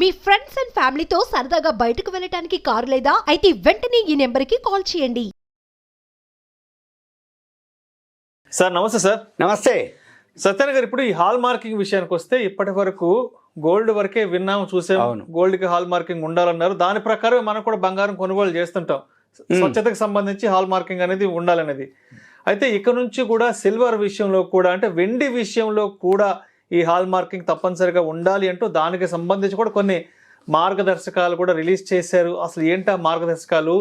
Me friends and ఫ్యామిలీతో సరదాగా బయటకు వెళ్ళటానికి కారు లేదా అయితే వెంటనే ఈ నెంబర్కి కాల్ చేయండి. సార్ నమస్తే సార్. నమస్తే సత్యనారాయణ గారు, ఇప్పుడు ఈ హాల్ మార్కింగ్ విషయానికి వస్తే ఇప్పటి వరకు గోల్డ్ వరకే విన్నాము, చూసాము. గోల్డ్ కి హాల్ మార్కింగ్ ఉండాలన్నారు. దాని ప్రకారం మనం కూడా బంగారం కొనుగోలు చేస్తుంటాం. స్వచ్ఛతకు సంబంధించి హాల్ మార్కింగ్ అనేది ఉండాలనేది. అయితే ఇక నుంచి కూడా సిల్వర్ విషయంలో కూడా, అంటే వెండి విషయంలో కూడా ఈ హాల్ మార్కింగ్ తప్పనిసరిగా ఉండాలి అంటూ దానికి సంబంధించి కూడా కొన్ని మార్గదర్శకాలు కూడా రిలీజ్ చేశారు. అసలు ఏంటా మార్గదర్శకాలు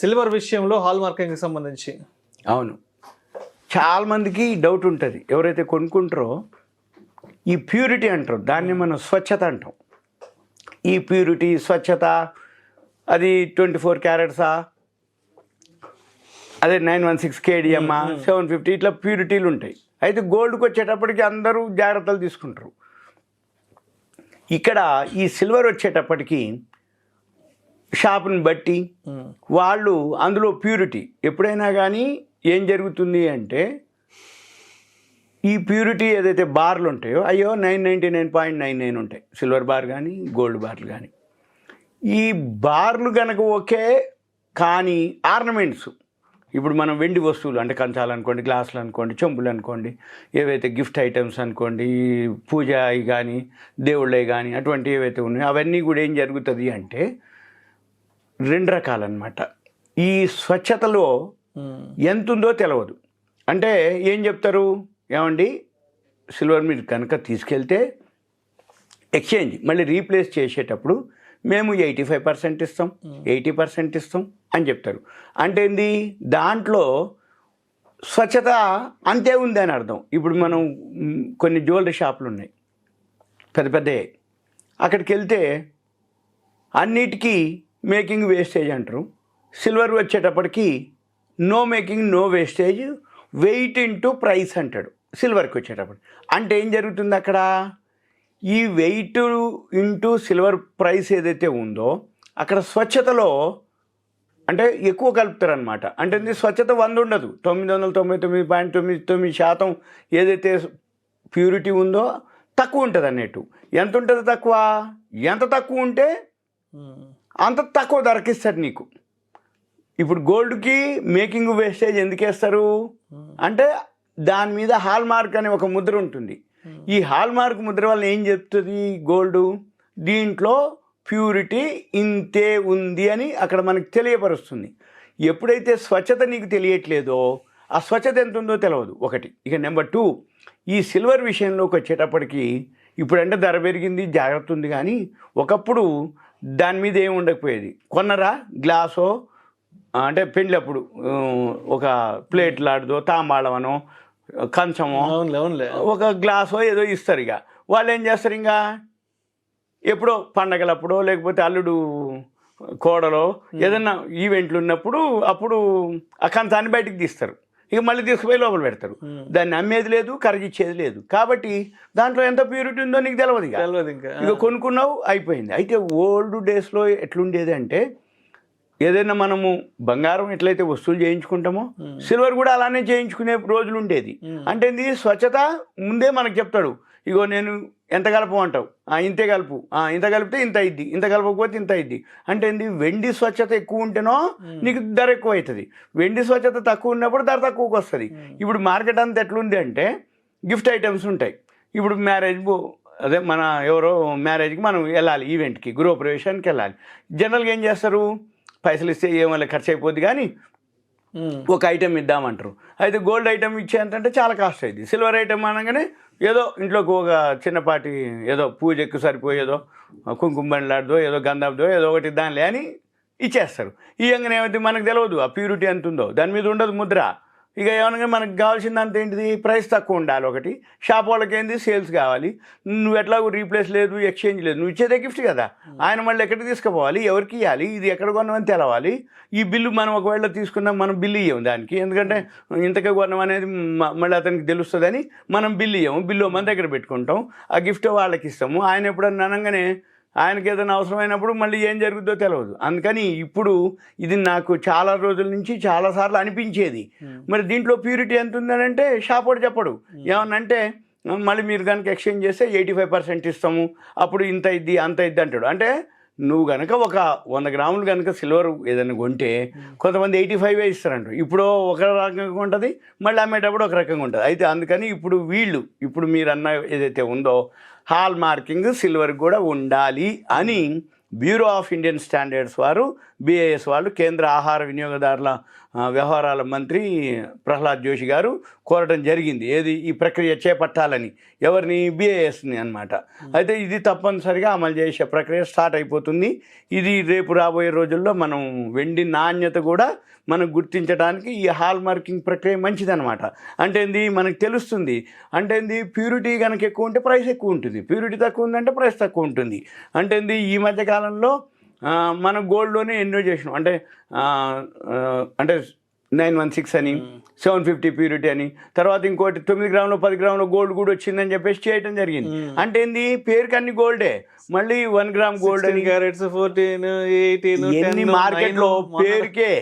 సిల్వర్ విషయంలో హాల్ మార్కింగ్కి సంబంధించి? అవును, చాలా మందికి డౌట్ ఉంటుంది. ఎవరైతే కొనుక్కుంటారో ఈ ప్యూరిటీ అంటారు, దాన్ని మనం స్వచ్ఛత అంటాం. ఈ ప్యూరిటీ స్వచ్ఛత అది 24 క్యారెట్సా, అదే 916 కేడిఎమ్మా, 750 ఇట్లా ప్యూరిటీలు ఉంటాయి. అయితే గోల్డ్కి వచ్చేటప్పటికి అందరూ జాగ్రత్తలు తీసుకుంటారు. ఇక్కడ ఈ సిల్వర్ వచ్చేటప్పటికి షాప్ని బట్టి వాళ్ళు అందులో ప్యూరిటీ ఎప్పుడైనా కానీ ఏం జరుగుతుంది అంటే, ఈ ప్యూరిటీ ఏదైతే బార్లు ఉంటాయో అయ్యో 999.99 ఉంటాయి సిల్వర్ బార్ కానీ గోల్డ్ బార్లు కానీ. ఈ బార్లు కనుక ఓకే, కానీ ఆర్నమెంట్స్ ఇప్పుడు మనం వెండి వస్తువులు అంటే కంచాలు అనుకోండి, గ్లాసులు అనుకోండి, చెంబులు అనుకోండి, ఏవైతే గిఫ్ట్ ఐటమ్స్ అనుకోండి, పూజ అవి కానీ దేవుళ్ళవి కానీ అటువంటి ఏవైతే ఉన్నాయో అవన్నీ కూడా ఏం జరుగుతుంది అంటే 2 రకాలన్నమాట. ఈ స్వచ్ఛతలో ఎంత ఉందో తెలియదు. అంటే ఏం చెప్తారు, ఏమండి సిల్వర్ మీరు కనుక తీసుకెళ్తే ఎక్స్చేంజ్ మళ్ళీ రీప్లేస్ చేసేటప్పుడు మేము 85% ఇస్తాం, 80% ఇస్తాం అని చెప్తారు. అంటే ఏంది, దాంట్లో స్వచ్ఛత అంతే ఉంది అని అర్థం. ఇప్పుడు మనం కొన్ని జ్యువెలరీ షాపులు ఉన్నాయి పెద్ద పెద్దవి, అక్కడికి వెళ్తే అన్నిటికీ మేకింగ్ వేస్టేజ్ అంటారు. సిల్వర్ వచ్చేటప్పటికి no making no wastage, weight into price అంటాడు సిల్వర్కి వచ్చేటప్పుడు. అంటే ఏం జరుగుతుంది అక్కడ, ఈ వెయిట్ ఇంటూ సిల్వర్ ప్రైస్ ఏదైతే ఉందో అక్కడ స్వచ్ఛతలో అంటే ఎక్కువ కలుపుతారనమాట. అంటే స్వచ్ఛత 100 ఉండదు, 999.99% ఏదైతే ప్యూరిటీ ఉందో తక్కువ ఉంటుంది అన్నట్టు. ఎంత ఉంటుంది తక్కువ, ఎంత తక్కువ ఉంటే అంత తక్కువ ధరకిస్తారు నీకు. ఇప్పుడు గోల్డ్కి మేకింగ్ వేస్టేజ్ ఎందుకు వేస్తారు అంటే, దాని మీద హాల్ మార్క్ అనే ఒక ముద్ర ఉంటుంది. ఈ హాల్ మార్క్ ముద్ర వల్ల ఏం చెప్తుంది గోల్డ్, దీంట్లో ప్యూరిటీ ఇంతే ఉంది అని అక్కడ మనకు తెలియపరుస్తుంది. ఎప్పుడైతే స్వచ్ఛత నీకు తెలియట్లేదో ఆ స్వచ్ఛత ఎంత ఉందో తెలియదు ఒకటి. ఇక నెంబర్ 2, ఈ సిల్వర్ విషయంలోకి వచ్చేటప్పటికి ఇప్పుడంటే ధర పెరిగింది, జాగ్రత్త ఉంది. కానీ ఒకప్పుడు దాని మీద ఏమి ఉండకపోయేది. కొన్నరా గ్లాసో అంటే పెళ్ళప్పుడు ఒక ప్లేట్ లాంటిదో, తాంబాళమనో, కంచమో, ఒక గ్లాసో ఏదో ఇస్తారు. ఇక వాళ్ళు ఏం చేస్తారు, ఇంకా ఎప్పుడో పండగలప్పుడో లేకపోతే అల్లుడు కోడలో ఏదన్నా ఈవెంట్లు ఉన్నప్పుడు అప్పుడు ఆ కంచాన్ని బయటికి తీస్తారు. ఇక మళ్ళీ తీసుకుపోయి లోపల పెడతారు. దాన్ని అమ్మేది లేదు, కరిగిచ్చేది లేదు. కాబట్టి దాంట్లో ఎంత ప్యూరిటీ ఉందో నీకు తెలియదు. ఇక కొనుక్కున్నావు అయిపోయింది. అయితే ఓల్డ్ డేస్లో ఎట్లుండేది అంటే, ఏదైనా మనము బంగారం ఎట్లయితే వస్తువులు చేయించుకుంటామో సిల్వర్ కూడా అలానే చేయించుకునే రోజులు ఉండేది. అంటే ఇది స్వచ్ఛత ముందే మనకు చెప్తాడు. ఇగో నేను ఎంత కలపమంటావు, ఇంతే కలుపు, ఇంత కలిపితే ఇంత అయింది, ఇంత కలపకపోతే ఇంత అయింది. అంటే ఏంది, వెండి స్వచ్ఛత ఎక్కువ ఉంటేనో నీకు ధర ఎక్కువ అవుతుంది, వెండి స్వచ్ఛత తక్కువ ఉన్నప్పుడు ధర తక్కువకి వస్తుంది. ఇప్పుడు మార్కెట్ అంతా ఎట్లుంది అంటే, గిఫ్ట్ ఐటమ్స్ ఉంటాయి. ఇప్పుడు మ్యారేజ్ అదే మన ఎవరో మ్యారేజ్కి మనం వెళ్ళాలి, ఈవెంట్కి గృహప్రవేశానికి వెళ్ళాలి. జనరల్గా ఏం చేస్తారు, పైసలు ఇస్తే ఏమో ఖర్చు అయిపోద్ది కానీ ఒక ఐటెం ఇద్దామంటారు. అయితే గోల్డ్ ఐటెం ఇచ్చేంతంటే చాలా కాస్ట్ అయింది. సిల్వర్ ఐటెం అనగానే ఏదో ఇంట్లోకి ఒక చిన్నపాటి ఏదో పూజకు సరిపోయేదో కుంకుమ బండ్లాడదో ఏదో గంధందో ఏదో ఒకటి దానిలే అని ఇచ్చేస్తారు. ఈ విధంగా ఏమైతే మనకు తెలియదు ఆ ప్యూరిటీ ఎంత ఉందో, దాని మీద ఉండదు ముద్ర. ఇక ఏమనగా మనకు కావాల్సిందంత ఏంటిది, ప్రైస్ తక్కువ ఉండాలి ఒకటి. షాప్ వాళ్ళకి ఏంది, సేల్స్ కావాలి. నువ్వు ఎట్లాగో రీప్లేస్ లేదు, ఎక్స్చేంజ్ లేదు, నువ్వు ఇచ్చేదే గిఫ్ట్ కదా. ఆయన మళ్ళీ ఎక్కడికి తీసుకుపోవాలి, ఎవరికి ఇవ్వాలి, ఇది ఎక్కడ కొన్నామని తెలవాలి. ఈ బిల్లు మనం ఒకవేళ తీసుకున్నాం, మనం బిల్లు ఇవ్వము దానికి, ఎందుకంటే ఇంతకే కొన్నాం అనేది మళ్ళీ అతనికి తెలుస్తుందని మనం బిల్లు ఇవ్వము. బిల్లు మన దగ్గర పెట్టుకుంటాం, ఆ గిఫ్ట్ వాళ్ళకి ఇస్తాము. ఆయన ఎప్పుడన్నా అనగానే ఆయనకి ఏదైనా అవసరమైనప్పుడు మళ్ళీ ఏం జరుగుతుందో తెలియదు. అందుకని ఇప్పుడు ఇది నాకు చాలా రోజుల నుంచి చాలాసార్లు అనిపించేది, మరి దీంట్లో ప్యూరిటీ ఎంత ఉందని అంటే షాప్ వాడు చెప్పడు. ఏమన్నంటే మళ్ళీ మీరు కనుక ఎక్స్చేంజ్ చేస్తే 85% ఇస్తాము, అప్పుడు ఇంత ఇద్ది అంత ఇద్ది అంటాడు. అంటే నువ్వు కనుక ఒక 100 గ్రాములు కనుక సిల్వర్ ఏదైనా కొంటే కొంతమంది 85 ఇస్తారంట. ఇప్పుడు ఒక రకంగా ఉంటుంది, మళ్ళీ అమ్మేటప్పుడు ఒక రకంగా ఉంటుంది. అయితే అందుకని ఇప్పుడు మీరు అన్న ఏదైతే ఉందో హాల్ మార్కింగ్ సిల్వర్ కూడా ఉండాలి అని బ్యూరో ఆఫ్ ఇండియన్ స్టాండర్డ్స్ వారు, BIS వాళ్ళు, కేంద్ర ఆహార వినియోగదారుల వ్యవహారాల మంత్రి ప్రహ్లాద్ జోషి గారు కోరడం జరిగింది. ఈ ప్రక్రియ చేపట్టాలని, ఎవరిని? BISని అన్నమాట. అయితే ఇది తప్పనిసరిగా అమలు చేసే ప్రక్రియ స్టార్ట్ అయిపోతుంది. ఇది రేపు రాబోయే రోజుల్లో మనం వెండి నాణ్యత కూడా మనం గుర్తించడానికి ఈ హాల్ మార్కింగ్ ప్రక్రియ మంచిదన్నమాట. అంటే ఏంది, మనకు తెలుస్తుంది. అంటే ఏంది, ప్యూరిటీ కనుక ఎక్కువ ఉంటే ప్రైస్ ఎక్కువ ఉంటుంది, ప్యూరిటీ తక్కువ ఉందంటే ప్రైస్ తక్కువ ఉంటుంది. అంటే ఏంది, ఈ మధ్యకాలంలో మన గోల్డ్లోనే ఎన్నో చేసినాం. అంటే 916 అని, 750 ప్యూరిటీ అని, తర్వాత ఇంకోటి 9 గ్రాములు 10 గ్రాముల గోల్డ్ కూడా వచ్చిందని చెప్పేసి చేయడం జరిగింది. అంటే ఏంది, పేరుకి అన్ని గోల్డే, మళ్ళీ 1 గ్రామ్ గోల్డ్ అని 14, 18, ఎన్ని మార్కెట్లో పేరుకే.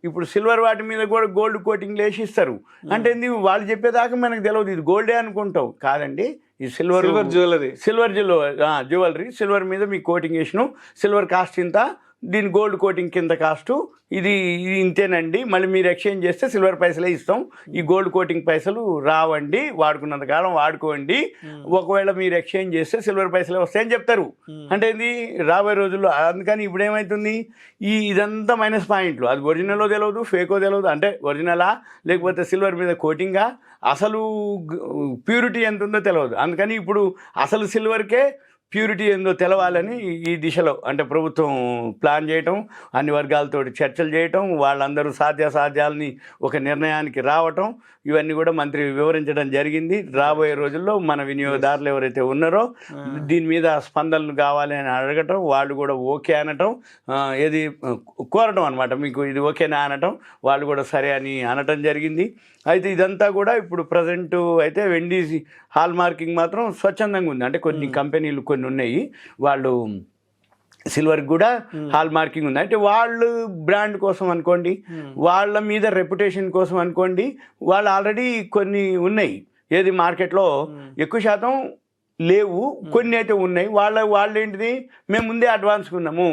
ఇప్పుడు సిల్వర్ వాటి మీద కూడా గోల్డ్ కోటింగ్ వేసి ఇస్తారు. అంటే ఏంది, వాళ్ళు చెప్పేదాకా మనకు తెలియదు ఇది గోల్డే అనుకుంటావు. కాదండి, ఈ సిల్వర్ జ్యువెలరీ సిల్వర్ మీద మీకు కోటింగ్ వేసినాం, సిల్వర్ కాస్ట్ ఇంత, దీని గోల్డ్ కోటింగ్ కింద కాస్టు ఇది ఇంతేనండి, మళ్ళీ మీరు ఎక్స్చేంజ్ చేస్తే సిల్వర్ పైసలే ఇస్తాం, ఈ గోల్డ్ కోటింగ్ పైసలు రావండి, వాడుకున్నంత కాలం వాడుకోండి, ఒకవేళ మీరు ఎక్స్చేంజ్ చేస్తే సిల్వర్ పైసలే వస్తాయని చెప్తారు. అంటే ఇది రాబోయే రోజుల్లో. అందుకని ఇప్పుడు ఏమవుతుంది, ఇదంతా మైనస్ పాయింట్లు. అది ఒరిజినల్లో తెలియదు, ఫేకో తెలియదు. అంటే ఒరిజినలా లేకపోతే సిల్వర్ మీద కోటింగా, అసలు ప్యూరిటీ ఎంత ఉందో తెలియదు. అందుకని ఇప్పుడు అసలు సిల్వర్కే ప్యూరిటీ ఏందో తెలవాలని ఈ దిశలో అంటే ప్రభుత్వం ప్లాన్ చేయటం, అన్ని వర్గాలతో చర్చలు చేయటం, వాళ్ళందరూ సాధ్యాసాధ్యాలని ఒక నిర్ణయానికి రావటం, ఇవన్నీ కూడా మంత్రి వివరించడం జరిగింది. రాబోయే రోజుల్లో మన వినియోగదారులు ఎవరైతే ఉన్నారో దీని మీద స్పందనలు కావాలి అని అడగటం, వాళ్ళు కూడా ఓకే అనటం, ఏది కోరటం అనమాట, మీకు ఇది ఓకేనా అనటం, వాళ్ళు కూడా సరే అని అనటం జరిగింది. అయితే ఇదంతా కూడా ఇప్పుడు ప్రజెంట్ అయితే వెండి హాల్ మార్కింగ్ మాత్రం స్వచ్ఛందంగా ఉంది. అంటే కొన్ని కంపెనీలు కొన్ని ఉన్నాయి, వాళ్ళు సిల్వర్కి కూడా హాల్ మార్కింగ్ ఉంది. అంటే వాళ్ళు బ్రాండ్ కోసం అనుకోండి, వాళ్ళ మీద రెప్యుటేషన్ కోసం అనుకోండి, వాళ్ళు ఆల్రెడీ కొన్ని ఉన్నాయి. ఏది మార్కెట్లో ఎక్కువ శాతం లేవు, కొన్ని అయితే ఉన్నాయి. వాళ్ళు ఏంటిది, మేము ముందే అడ్వాన్స్ ఉన్నాము,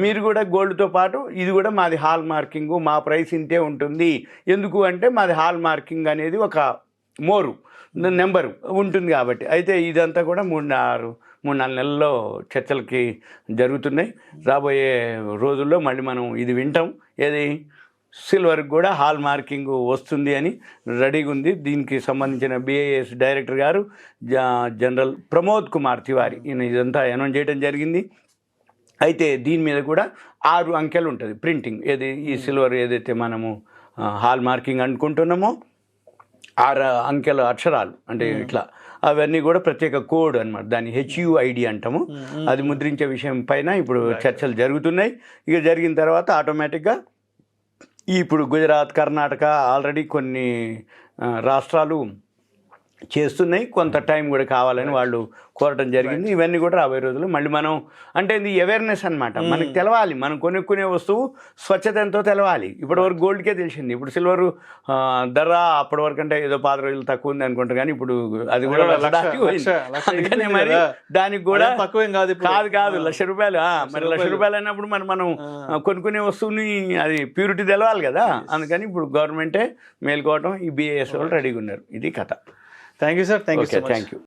మీరు కూడా గోల్డ్తో పాటు ఇది కూడా మాది హాల్ మార్కింగ్, మా ప్రైస్ ఇంతే ఉంటుంది. ఎందుకు అంటే మాది హాల్ మార్కింగ్ అనేది ఒక నెంబరు ఉంటుంది కాబట్టి. అయితే ఇదంతా కూడా 3-4 నెలల్లో చర్చలకి జరుగుతున్నాయి. రాబోయే రోజుల్లో మళ్ళీ మనం ఇది వింటాం, ఏది సిల్వర్కి కూడా హాల్ మార్కింగ్ వస్తుంది అని రెడీగా ఉంది. దీనికి సంబంధించిన BIS డైరెక్టర్ గారు జనరల్ ప్రమోద్ కుమార్ తివారీ ఈయన ఇదంతా అనౌన్స్ చేయడం జరిగింది. అయితే దీని మీద కూడా 6 అంకెలు ఉంటుంది ప్రింటింగ్, ఏది ఈ సిల్వర్ ఏదైతే మనము హాల్ మార్కింగ్ అనుకుంటున్నామో 6 అంకెల అక్షరాలు, అంటే ఇట్లా అవన్నీ కూడా ప్రత్యేక కోడ్ అనమాట, దాన్ని HUID అంటాము. అది ముద్రించే విషయం పైన ఇప్పుడు చర్చలు జరుగుతున్నాయి. ఇక జరిగిన తర్వాత ఆటోమేటిక్గా ఇప్పుడు గుజరాత్, కర్ణాటక ఆల్రెడీ కొన్ని రాష్ట్రాలు చేస్తున్నాయి, కొంత టైం కూడా కావాలని వాళ్ళు కోరటం జరిగింది. ఇవన్నీ కూడా రాబోయే రోజులు మళ్ళీ మనం అంటే ఇది అవేర్నెస్ అనమాట, మనకు తెలవాలి, మనం కొనుక్కునే వస్తువు స్వచ్ఛత ఎంతో తెలవాలి. ఇప్పటివరకు గోల్డ్కే తెలిసింది, ఇప్పుడు సిల్వర్ ధర అప్పటి వరకు అంటే ఏదో 10 రోజులు తక్కువ ఉంది అనుకుంటారు, కానీ ఇప్పుడు అది కూడా అందుకనే మరి దానికి కూడా తక్కువేం కాదు 1,00,000 రూపాయలు. మరి 1,00,000 రూపాయలు అయినప్పుడు మనం కొనుక్కునే వస్తువుని అది ప్యూరిటీ తెలవాలి కదా. అందుకని ఇప్పుడు గవర్నమెంటే మేల్కోవటం, ఈ BIS వాళ్ళు రెడీగా ఉన్నారు. ఇది కథ. Thank you sir. Thank you.